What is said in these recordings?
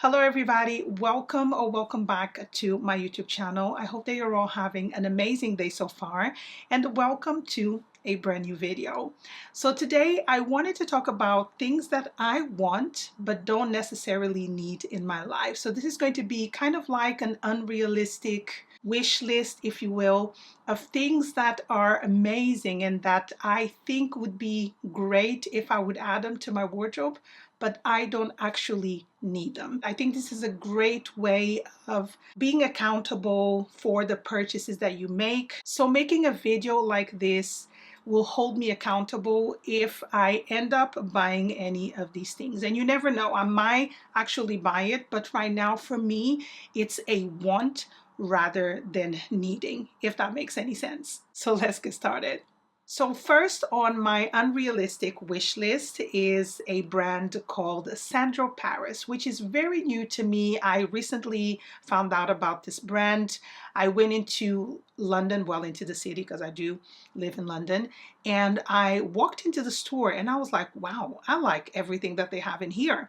Hello everybody, welcome or welcome back to my YouTube channel. I hope that you're all having an amazing day so far, and welcome to a brand new video. So today I wanted to talk about things that I want but don't necessarily need in my life. So this is going to be kind of like an unrealistic wish list, if you will, of things that are amazing and that I think would be great if I would add them to my wardrobe, but I don't actually need them. I think this is a great way of being accountable for the purchases that you make. So making a video like this will hold me accountable if I end up buying any of these things. And you never know, I might actually buy it, but right now for me, it's a want rather than needing, if that makes any sense. So let's get started. So first on my unrealistic wish list is a brand called Sandro Paris, which is very new to me. I recently found out about this brand. I went into London, well, into the city because I do live in London, and I walked into the store and I was like, wow, I like everything that they have in here.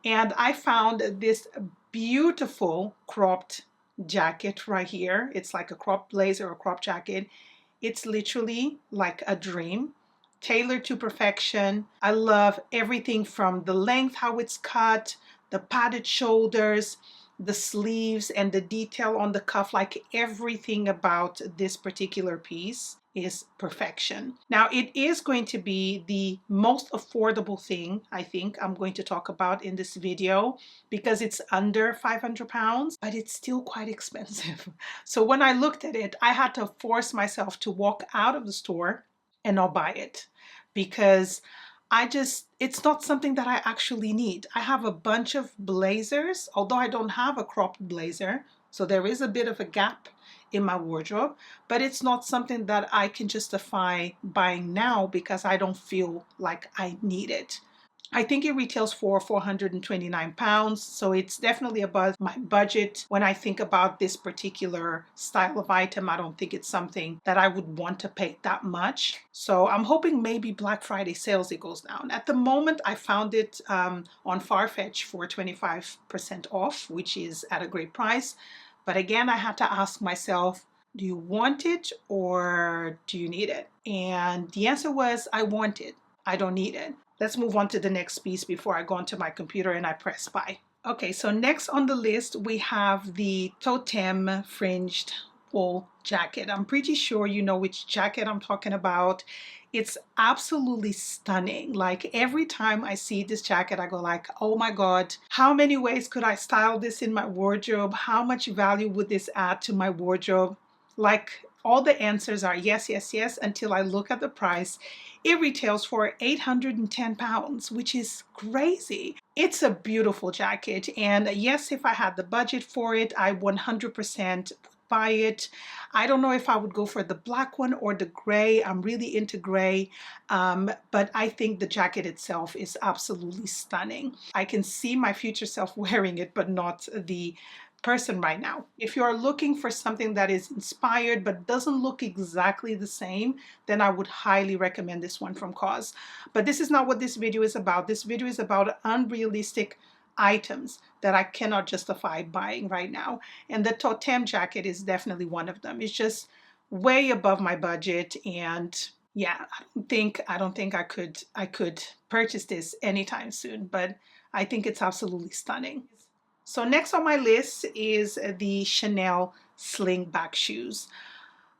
And I found this beautiful cropped jacket right here. It's like a cropped blazer or crop jacket. It's literally like a dream, tailored to perfection. I love everything from the length, how it's cut, the padded shoulders, the sleeves, and the detail on the cuff. Like everything about this particular piece is perfection. Now it is going to be the most affordable thing I think I'm going to talk about in this video because it's under 500 pounds, but it's still quite expensive. So when I looked at it, I had to force myself to walk out of the store and not buy it because it's not something that I actually need. I have a bunch of blazers, although I don't have a cropped blazer, so there is a bit of a gap in my wardrobe, but it's not something that I can justify buying now because I don't feel like I need it. I think it retails for 429 pounds, so it's definitely above my budget. When I think about this particular style of item, I don't think it's something that I would want to pay that much. So I'm hoping maybe Black Friday sales it goes down. At the moment, I found it on Farfetch for 25% off, which is at a great price. But again, I had to ask myself, do you want it or do you need it? And the answer was, I want it. I don't need it. Let's move on to the next piece before I go onto my computer and I press buy. Okay, so next on the list, we have the Totem fringed wool jacket. I'm pretty sure you know which jacket I'm talking about. It's absolutely stunning. Like every time I see this jacket, I go like, oh my God, how many ways could I style this in my wardrobe? How much value would this add to my wardrobe? Like all the answers are yes, yes, yes, until I look at the price. It retails for 810 pounds, which is crazy. It's a beautiful jacket. And yes, if I had the budget for it, I 100% buy it. I don't know if I would go for the black one or the gray. I'm really into gray, but I think the jacket itself is absolutely stunning. I can see my future self wearing it, but not the person right now. If you're looking for something that is inspired but doesn't look exactly the same, then I would highly recommend this one from COS. But this is not what this video is about. This video is about unrealistic items that I cannot justify buying right now. And the Totem jacket is definitely one of them. It's just way above my budget, and yeah, I don't think I could purchase this anytime soon, but I think it's absolutely stunning. So next on my list is the Chanel slingback shoes.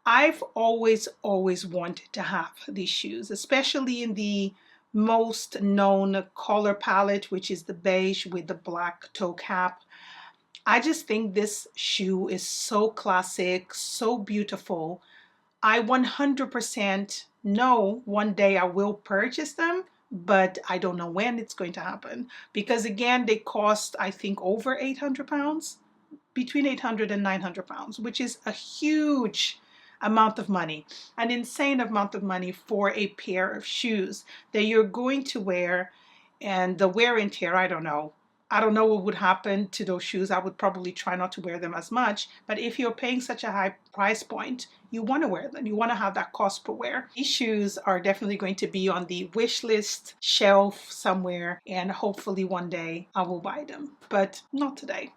I've always wanted to have these shoes, especially in the most known color palette, which is the beige with the black toe cap. I just think this shoe is so classic, so beautiful. I 100% know one day I will purchase them, but I don't know when it's going to happen because again, they cost, I think, over 800 pounds, between 800 and 900 pounds, which is a huge amount of money, an insane amount of money for a pair of shoes that you're going to wear, and the wear and tear, I don't know. I don't know what would happen to those shoes. I would probably try not to wear them as much. But if you're paying such a high price point, you want to wear them. You want to have that cost per wear. These shoes are definitely going to be on the wish list shelf somewhere, and hopefully one day I will buy them, but not today.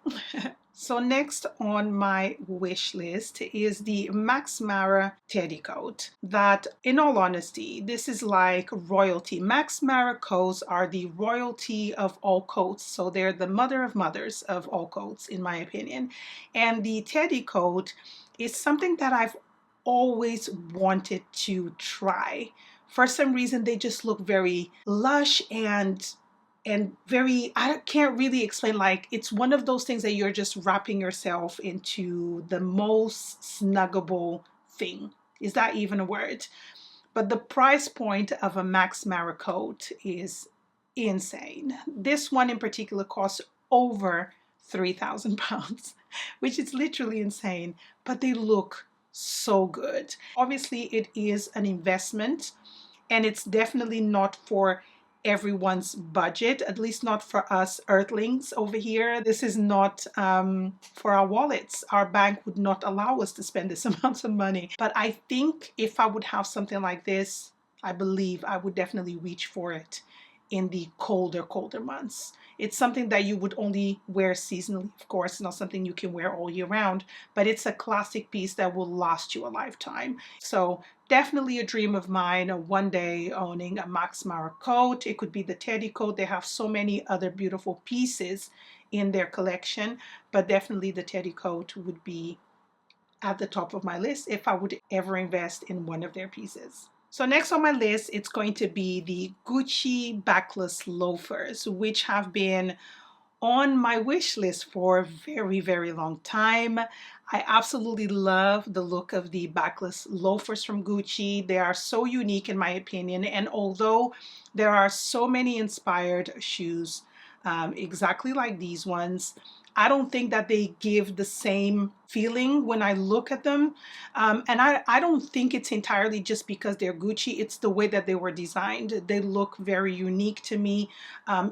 So next on my wish list is the Maxmara teddy coat that, in all honesty, this is like royalty. Maxmara coats are the royalty of all coats. So they're the mother of mothers of all coats, in my opinion. And the teddy coat is something that I've always wanted to try. For some reason, they just look very lush and very, I can't really explain, like it's one of those things that you're just wrapping yourself into the most snuggable thing. Is that even a word? But the price point of a Maxmara coat is insane. This one in particular costs over £3,000, which is literally insane, but they look so good. Obviously it is an investment, and it's definitely not for everyone's budget, at least not for us earthlings over here. This is not for our wallets. Our bank would not allow us to spend this amount of money. But I think if I would have something like this, I believe I would definitely reach for it in the colder months. It's something that you would only wear seasonally, of course, not something you can wear all year round, but it's a classic piece that will last you a lifetime. So definitely a dream of mine, one day owning a Maxmara coat. It could be the teddy coat. They have so many other beautiful pieces in their collection, but definitely the teddy coat would be at the top of my list if I would ever invest in one of their pieces. So next on my list, it's going to be the Gucci backless loafers, which have been on my wish list for a very long time. I absolutely love the look of the backless loafers from Gucci. They are so unique in my opinion, and although there are so many inspired shoes exactly like these ones, I don't think that they give the same feeling when I look at them. And I don't think it's entirely just because they're Gucci. It's the way that they were designed. They look very unique to me.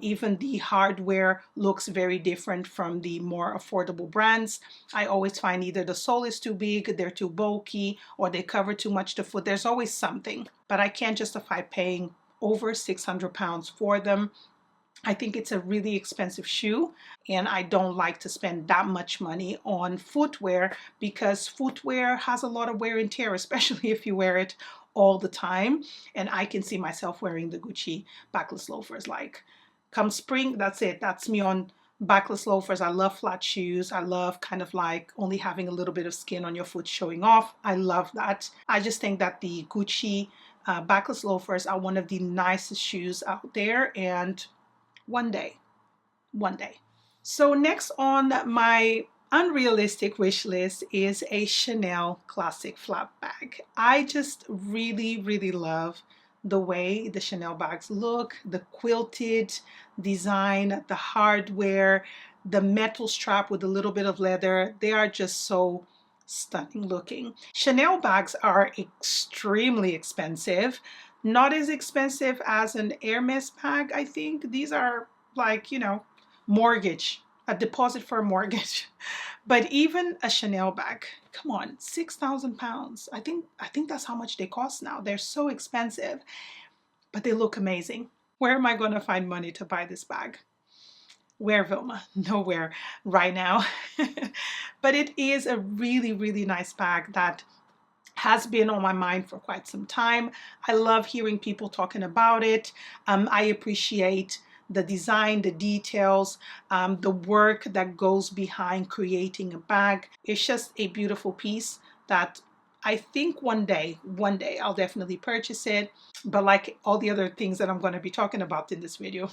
Even the hardware looks very different from the more affordable brands. I always find either the sole is too big, they're too bulky, or they cover too much the foot. There's always something, but I can't justify paying over £600 for them. I think it's a really expensive shoe, and I don't like to spend that much money on footwear because footwear has a lot of wear and tear, especially if you wear it all the time. And I can see myself wearing the Gucci backless loafers. Like come spring, that's it. That's me on backless loafers. I love flat shoes. I love kind of like only having a little bit of skin on your foot showing off. I love that. I just think that the Gucci backless loafers are one of the nicest shoes out there, and one day. So next on my unrealistic wish list is a Chanel classic flap bag. I just really love the way the Chanel bags look, the quilted design, the hardware, the metal strap with a little bit of leather. They are just so stunning looking. Chanel bags are extremely expensive. Not as expensive as an Hermes bag, I think. These are like, you know, mortgage, a deposit for a mortgage. But even a Chanel bag, come on, £6,000. I think that's how much they cost now. They're so expensive, but they look amazing. Where am I going to find money to buy this bag? Where, Vilma? Nowhere right now. But it is a really nice bag that has been on my mind for quite some time. I love hearing people talking about it. I appreciate the design, the details, the work that goes behind creating a bag. It's just a beautiful piece that I think one day I'll definitely purchase it. But like all the other things that I'm going to be talking about in this video,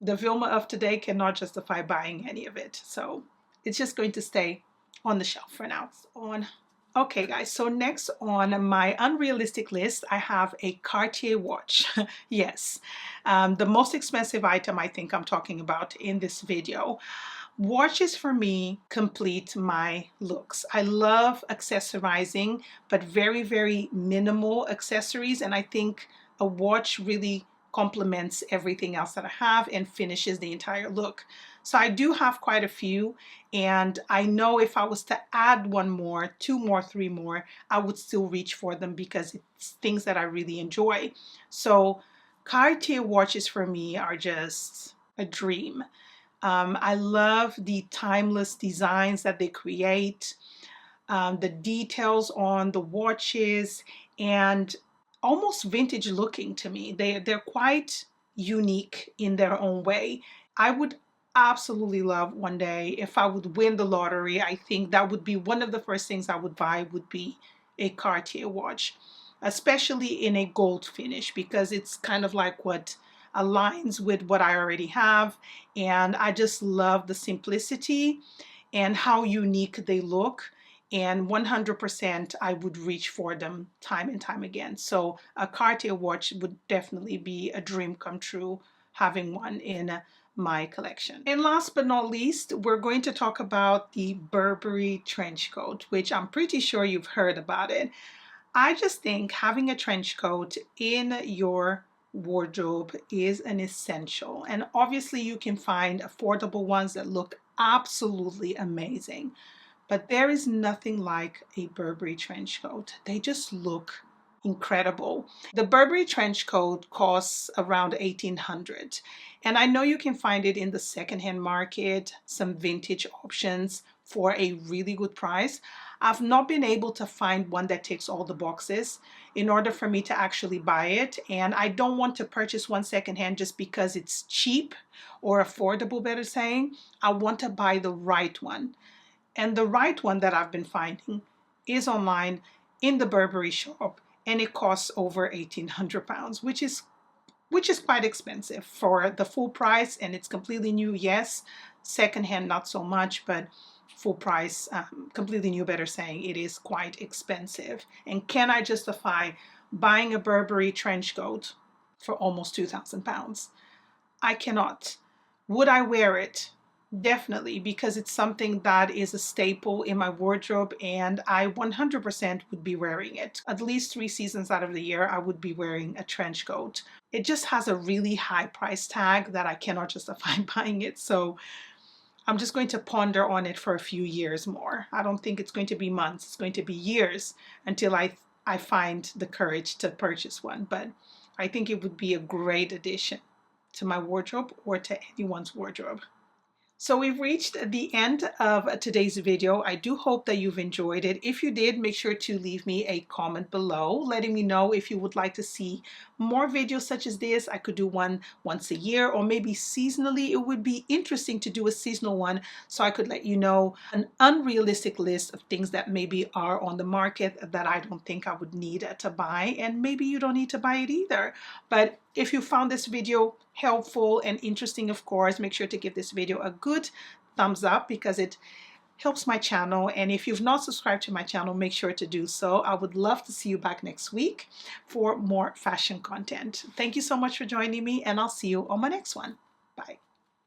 the Vilma of today cannot justify buying any of it. So it's just going to stay on the shelf for now. Okay guys, so next on my unrealistic list, I have a Cartier watch. Yes, the most expensive item I think I'm talking about in this video. Watches for me complete my looks. I love accessorizing, but very minimal accessories, and I think a watch really complements everything else that I have and finishes the entire look. So I do have quite a few, and I know if I was to add one more, two more, three more, I would still reach for them because it's things that I really enjoy. So Cartier watches for me are just a dream. I love the timeless designs that they create, the details on the watches, and almost vintage looking to me. They're quite unique in their own way. I would absolutely love one day if I would win the lottery. I think that would be one of the first things I would buy, would be a Cartier watch, especially in a gold finish, because it's kind of like what aligns with what I already have. And I just love the simplicity and how unique they look. And 100% I would reach for them time and time again. So a Cartier watch would definitely be a dream come true, having one in my collection. And last but not least, we're going to talk about the Burberry trench coat, which I'm pretty sure you've heard about it. I just think having a trench coat in your wardrobe is an essential. And obviously you can find affordable ones that look absolutely amazing. But there is nothing like a Burberry trench coat. They just look incredible. The Burberry trench coat costs around $1,800. And I know you can find it in the secondhand market, some vintage options for a really good price. I've not been able to find one that ticks all the boxes in order for me to actually buy it. And I don't want to purchase one secondhand just because it's cheap or affordable, better saying. I want to buy the right one. And the right one that I've been finding is online in the Burberry shop, and it costs over £1,800, which is quite expensive for the full price, and it's completely new. Yes, secondhand not so much, but full price, completely new, better saying, it is quite expensive. And can I justify buying a Burberry trench coat for almost £2,000? I cannot. Would I wear it? Definitely, because it's something that is a staple in my wardrobe, and I 100% would be wearing it. At least 3 seasons out of the year, I would be wearing a trench coat. It just has a really high price tag that I cannot justify buying it. So I'm just going to ponder on it for a few years more. I don't think it's going to be months. It's going to be years until I find the courage to purchase one. But I think it would be a great addition to my wardrobe or to anyone's wardrobe. So we've reached the end of today's video. I do hope that you've enjoyed it. If you did, make sure to leave me a comment below, letting me know if you would like to see more videos such as this. I could do one once a year, or maybe seasonally. It would be interesting to do a seasonal one, so I could let you know an unrealistic list of things that maybe are on the market that I don't think I would need to buy, and maybe you don't need to buy it either. But if you found this video helpful and interesting, of course, make sure to give this video a good thumbs up because it helps my channel. And if you've not subscribed to my channel, make sure to do so. I would love to see you back next week for more fashion content. Thank you so much for joining me, and I'll see you on my next one. Bye.